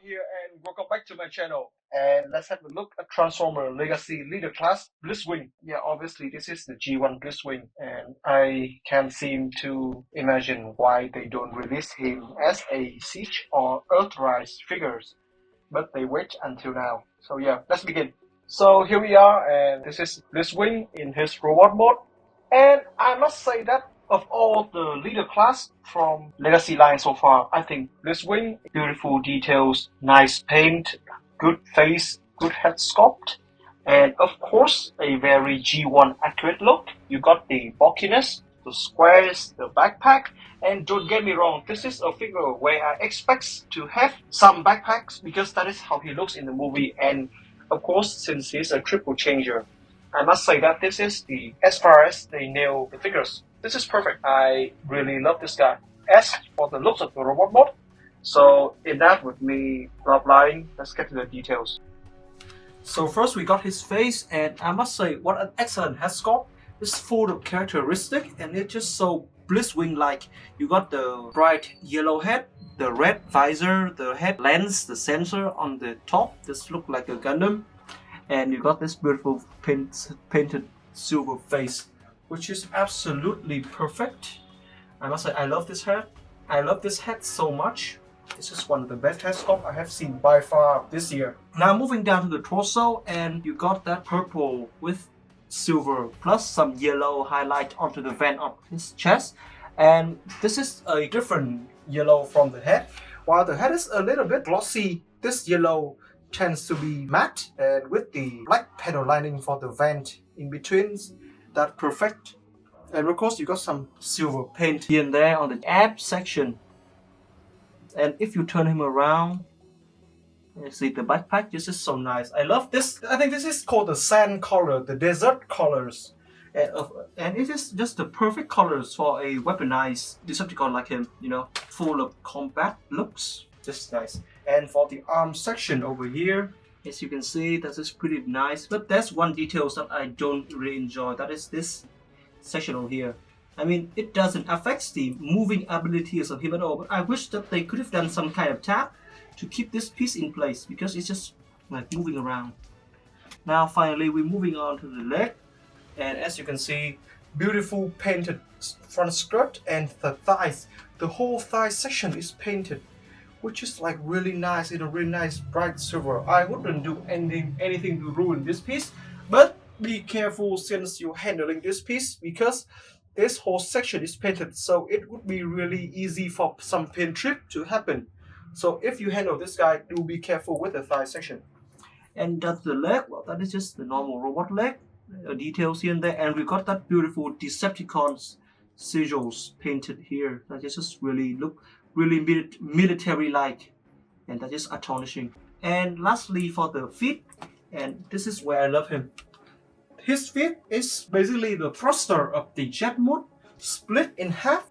here and welcome back to my channel. And let's have a look at Transformer Legacy Leader Class Blitzwing. Yeah, obviously this is the G1 Blitzwing, and I can't seem to imagine why they don't release him as a Siege or Earthrise figures, but they wait until now. So yeah, let's begin. So here we are, and this is Blitzwing in his robot mode. And I must say that of all the leader class from Legacy line so far, I think Blitzwing, beautiful details, nice paint, good face, good head sculpt, and of course a very G1 accurate look. You got the bulkiness, the squares, the backpack, and don't get me wrong, this is a figure where I expect to have some backpacks because that is how he looks in the movie, and of course since he's a triple changer, I must say that this is as far as they nail the figures, this is perfect. I really love this guy. As for the looks of the robot mode, so enough with me blabbering, let's get to the details. So first we got his face, and I must say what an excellent head sculpt. It's full of characteristic and it's just so Blitzwing-like. You got the bright yellow head, the red visor, the head lens, the sensor on the top. This look like a Gundam. And you got this beautiful painted silver face, which is absolutely perfect. I must say I love this head. I love this head so much. This is one of the best head sculpt I have seen by far this year. Now moving down to the torso, and you got that purple with silver plus some yellow highlight onto the vent of his chest. And this is a different yellow from the head. While the head is a little bit glossy, this yellow tends to be matte, and with the black panel lining for the vent in between, that's perfect. And of course you got some silver paint here and there on the ab section. And if you turn him around, you see the backpack. This is so nice. I love this. I think this is called the sand color, the desert colors. And it is just the perfect colors for a weaponized Decepticon like him, you know, full of combat looks. Just nice. And for the arm section over here, as you can see, that is pretty nice. But there's one detail that I don't really enjoy. That is this section over here. I mean, it doesn't affect the moving abilities of him at all. But I wish that they could have done some kind of tap to keep this piece in place, because it's just like moving around. Now finally, we're moving on to the leg. And as you can see, beautiful painted front skirt and the thighs. The whole thigh section is painted, which is like really nice in a really nice bright silver. I wouldn't do anything to ruin this piece, but be careful since you're handling this piece, because this whole section is painted, so it would be really easy for some paint trip to happen. So if you handle this guy, do be careful with the thigh section. And that's the leg. Well, that is just the normal robot leg. Details here and there, and we got that beautiful Decepticons sigils painted here. That just really look really military-like, and that is astonishing. And lastly, for the feet, and this is where I love him. His feet is basically the thruster of the jet mode, split in half,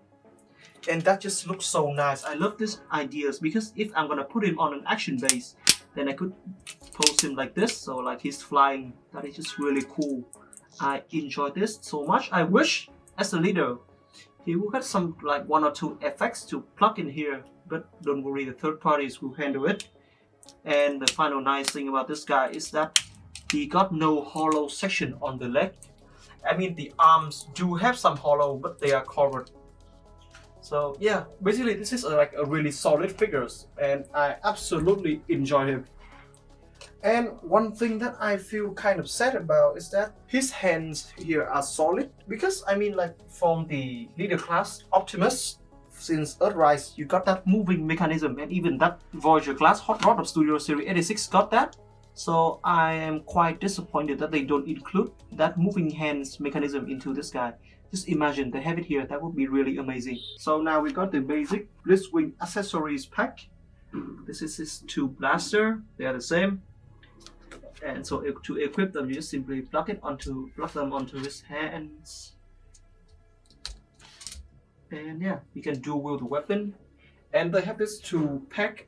and that just looks so nice. I love these ideas, because if I'm gonna put him on an action base, then I could pose him like this, so like he's flying. That is just really cool. I enjoy this so much. I wish as a leader he will get some like 1 or 2 effects to plug in here, but don't worry, the third parties will handle it. And the final nice thing about this guy is that he got no hollow section on the leg. I mean, the arms do have some hollow, but they are covered. So yeah, basically this is like a really solid figures, and I absolutely enjoy him. And one thing that I feel kind of sad about is that his hands here are solid, because I mean, like from the leader class Optimus, since Earthrise, you got that moving mechanism, and even that Voyager class Hot Rod of Studio Series 86 got that. So I am quite disappointed that they don't include that moving hands mechanism into this guy. Just imagine they have it here. That would be really amazing. So now we got the basic Blitzwing accessories pack. This is his 2 blaster. They are the same. And so to equip them, you just simply plug them onto his hands. And yeah, you can dual wield the weapon. And they have this 2 pack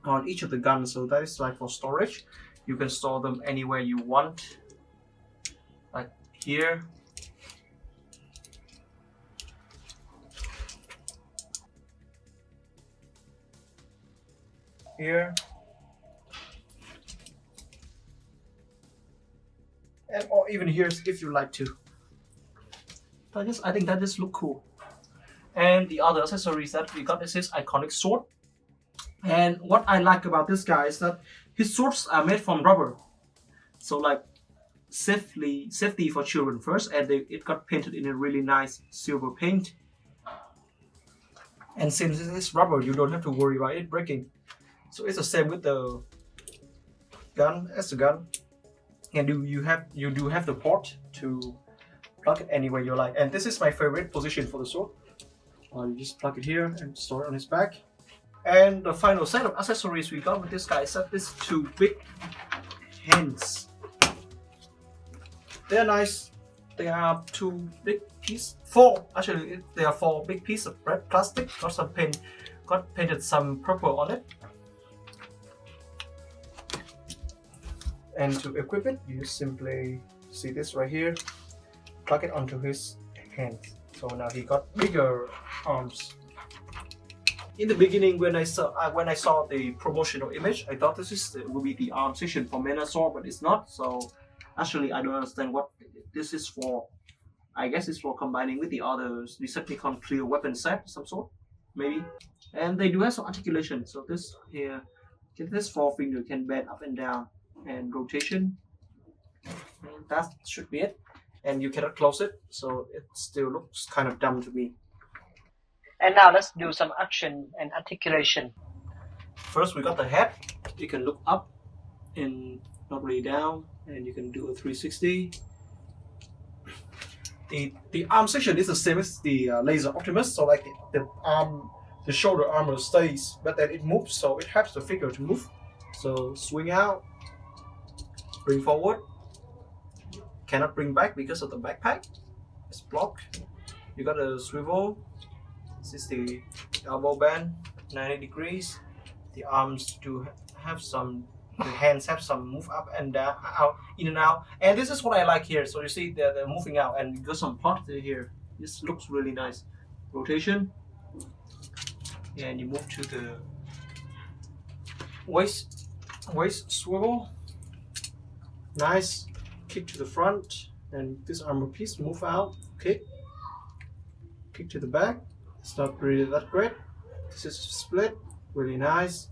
on each of the guns, so that is like for storage. You can store them anywhere you want, like here. here, and or even here if you like to. I think that just look cool. And the other accessories that we got is his iconic sword. And what I like about this guy is that his swords are made from rubber, so like safety for children first, and it got painted in a really nice silver paint. And since it's rubber, you don't have to worry about it breaking. So it's the same with the gun as the gun, and you do have the port to plug it anywhere you like. And this is my favorite position for the sword. You just plug it here and store it on his back. And the final set of accessories we got with this guy is that these two big hands. They're nice. They are two big pieces. They are four big pieces of red plastic. Got painted some purple on it. And to equip it, you simply see this right here. Plug it onto his hands. So now he got bigger arms. In the beginning, when I saw the promotional image, I thought will be the arm section for Menasor, but it's not. So actually, I don't understand what this is for. I guess it's for combining with the others, the Decepticon clear weapon set, some sort, maybe. And they do have some articulation. So this here, this forefinger can bend up and down, and rotation. And that should be it. And you cannot close it, so it still looks kind of dumb to me. And now let's do some action and articulation. First, we got the head. You can look up and not really down, and you can do a 360. The arm section is the same as the Laser Optimus, so like the shoulder armor stays, but then it moves, so it helps the figure to move. So swing out, bring forward. Cannot bring back because of the backpack. It's blocked. You got a swivel. This is the elbow band, 90 degrees. The arms do have some. The hands have some move up and down, out, in and out. And this is what I like here. So you see they're moving out, and you got some parts here. This looks really nice. Rotation. And you move to the waist swivel. Nice. Kick to the front, and this armor piece move out. Kick to the back. It's not really that great. This is split, really nice.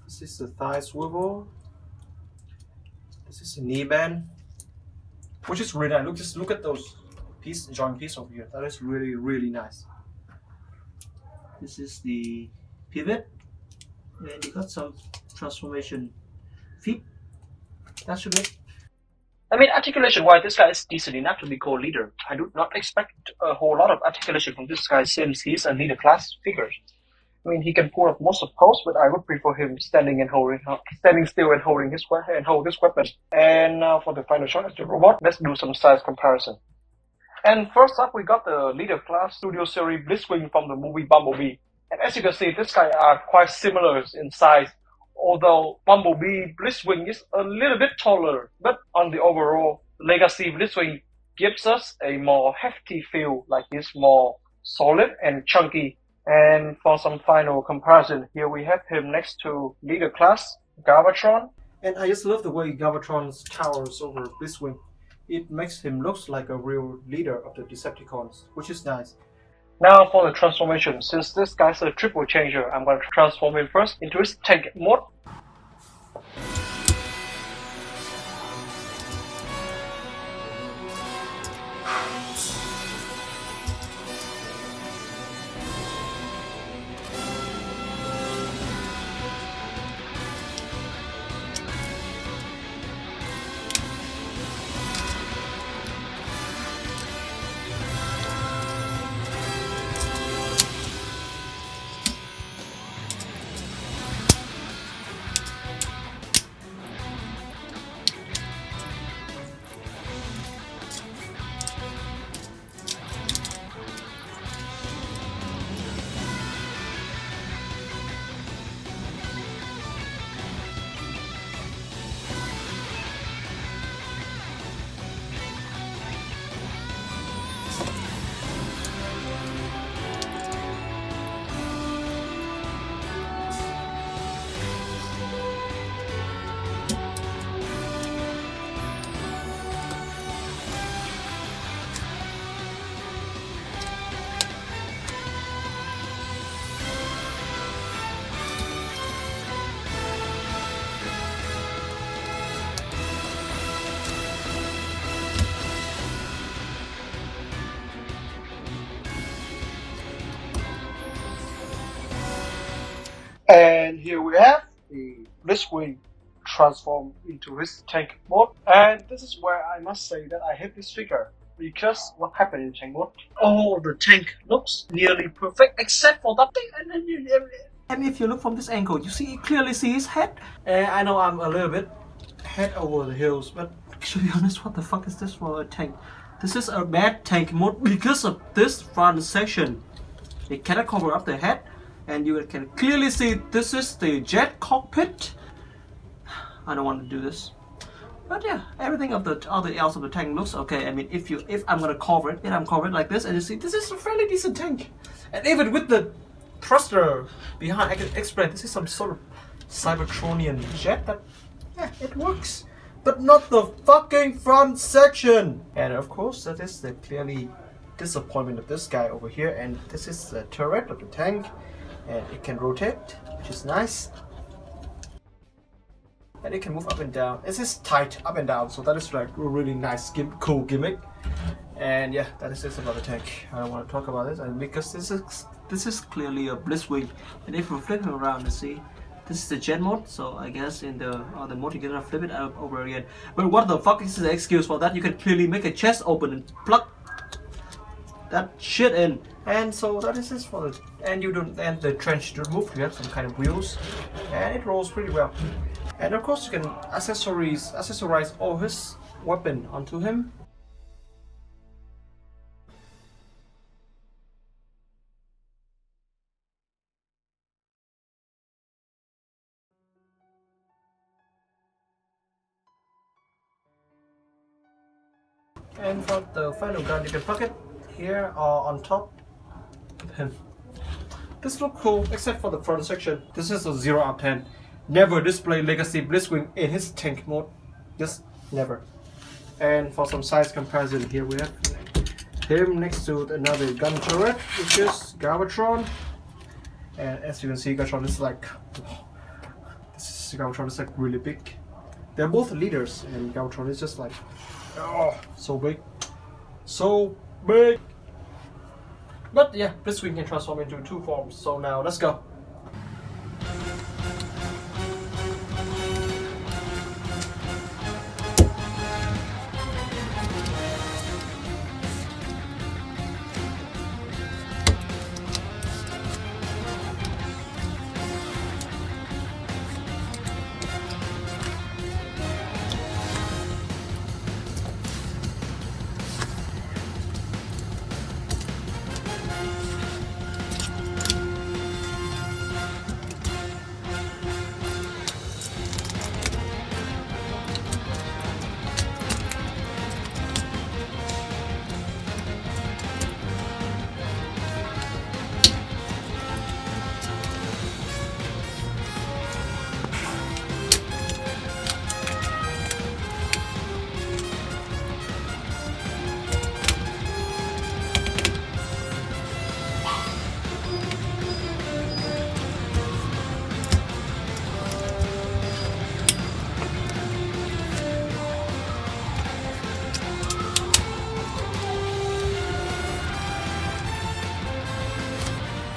This is the thigh swivel. This is the knee bend, which is really nice. Just look at those joint piece over here. That is really nice. This is the pivot, and you got some transformation feet. That should be it. I mean, articulation-wise, this guy is decent enough to be co-leader. I do not expect a whole lot of articulation from this guy since he's a leader class figure. I mean, he can pull up most of pose, but I would prefer him standing still and holding his weapon. And now for the final shot as the robot, let's do some size comparison. And first up, we got the leader class Studio Series Blitzwing from the movie Bumblebee. And as you can see, this guy are quite similar in size. Although Bumblebee Blitzwing is a little bit taller, but on the overall, Legacy Blitzwing gives us a more hefty feel, like it's more solid and chunky. And for some final comparison, here we have him next to leader class Galvatron. And I just love the way Galvatron towers over Blitzwing. It makes him look like a real leader of the Decepticons, which is nice. Now for the transformation, since this guy's a triple changer, I'm going to transform him first into his tank mode. And here we have the Blitzwing transformed into his tank mode. And this is where I must say that I hate this figure. Because what happened in tank mode? Oh, the tank looks nearly perfect except for that thing. And if you look from this angle, you clearly see his head. And I know I'm a little bit head over the heels, but to be honest, what the fuck is this for a tank? This is a bad tank mode because of this front section. It cannot cover up the head, and you can clearly see this is the jet cockpit. I don't want to do this, but yeah, everything of the other else of the tank looks okay. I mean, if I'm gonna cover it, I'm covered like this, and you see this is a fairly decent tank, and even with the thruster behind, I can explain this is some sort of Cybertronian jet that, yeah, it works. But not the fucking front section! And of course, that is the clearly disappointment of this guy over here. And this is the turret of the tank. And it can rotate, which is nice. And it can move up and down. It is tight up and down, so that is like a really nice, cool gimmick. And yeah, that is it about the tank. I don't want to talk about this, and because this is clearly a Blitzwing. And if we're flipping around, you see, this is the jet mode, so I guess in the mode you can flip it over again. But what the fuck is the excuse for that? You can clearly make a chest open and plug that shit in. And so that is this for the, and you don't, and the trench remove, you have some kind of wheels, and it rolls pretty well. And of course you can accessorize all his weapon onto him. And for the final gun, you can plug it here or on top of him. This looks cool, except for the front section. This is a 0 out of 10. Never display Legacy Blitzwing in his tank mode. Just never. And for some size comparison, here we have him next to another gun turret, which is Galvatron. And as you can see, Galvatron is like, Galvatron is like really big. They're both leaders, and Galvatron is just like, oh, so big. So big. But yeah, Blitzwing can transform into 2 forms. So now let's go.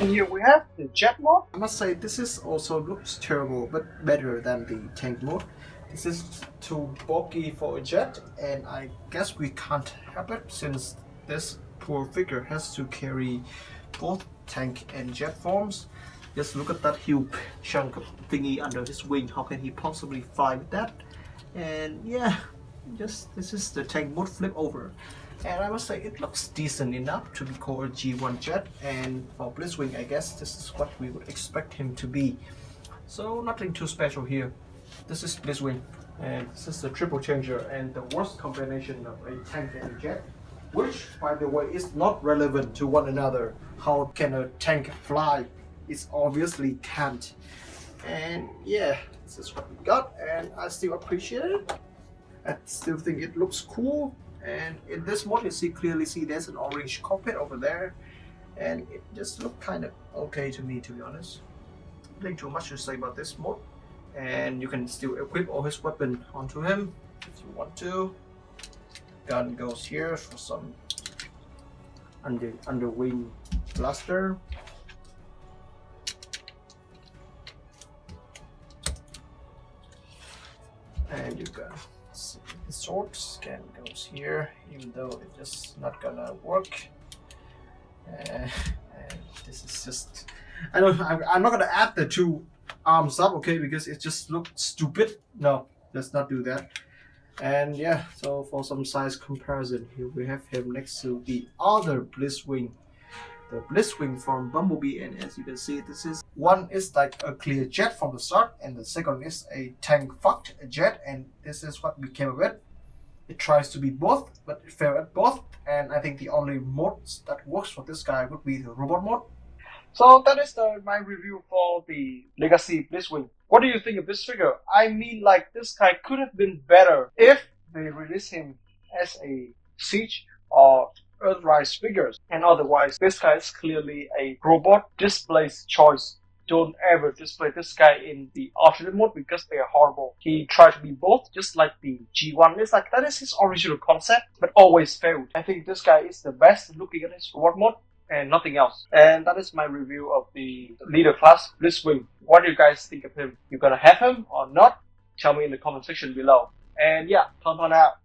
And here we have the jet mode. I must say this is also looks terrible, but better than the tank mode. This is too bulky for a jet, and I guess we can't help it since this poor figure has to carry both tank and jet forms. Just look at that huge chunk of thingy under his wing. How can he possibly fly with that? And yeah, just this is the tank mode flip over. And I must say it looks decent enough to be called a G1 jet, and for Blitzwing I guess this is what we would expect him to be. So nothing too special here. This is Blitzwing, and this is the triple changer and the worst combination of a tank and a jet, which by the way is not relevant to one another. How can a tank fly? It obviously can't. And yeah, this is what we got, and I still appreciate it. I still think it looks cool. And in this mod you clearly see there's an orange cockpit over there, and it just looked kind of okay to me, to be honest. Nothing too much to say about this mod. And you can still equip all his weapon onto him if you want to. Gun goes here for some underwing blaster. sword. Scan goes here, even though it's just not gonna work. And this is just, I'm not gonna add the two arms up, okay, because it just looks stupid. No, let's not do that. And yeah, so for some size comparison, here we have him next to the other Blitzwing, the Blitzwing from Bumblebee. And as you can see, this is one is like a clear jet from the start, and the second is a tank fucked jet, and this is what we came up with. It tries to be both, but it failed at both, and I think the only mode that works for this guy would be the robot mode. So that is my review for the Legacy Blitzwing. What do you think of this figure? I mean, like, this guy could have been better if they released him as a Siege or Earthrise figures. And otherwise, this guy is clearly a robot displays choice. Don't ever display this guy in the alternate mode because they are horrible. He tried to be both, just like the G1. It's like, that is his original concept, but always failed. I think this guy is the best looking at his robot mode and nothing else. And that is my review of the leader class, Blitzwing. What do you guys think of him? You gonna have him or not? Tell me in the comment section below. And yeah, TonTon out.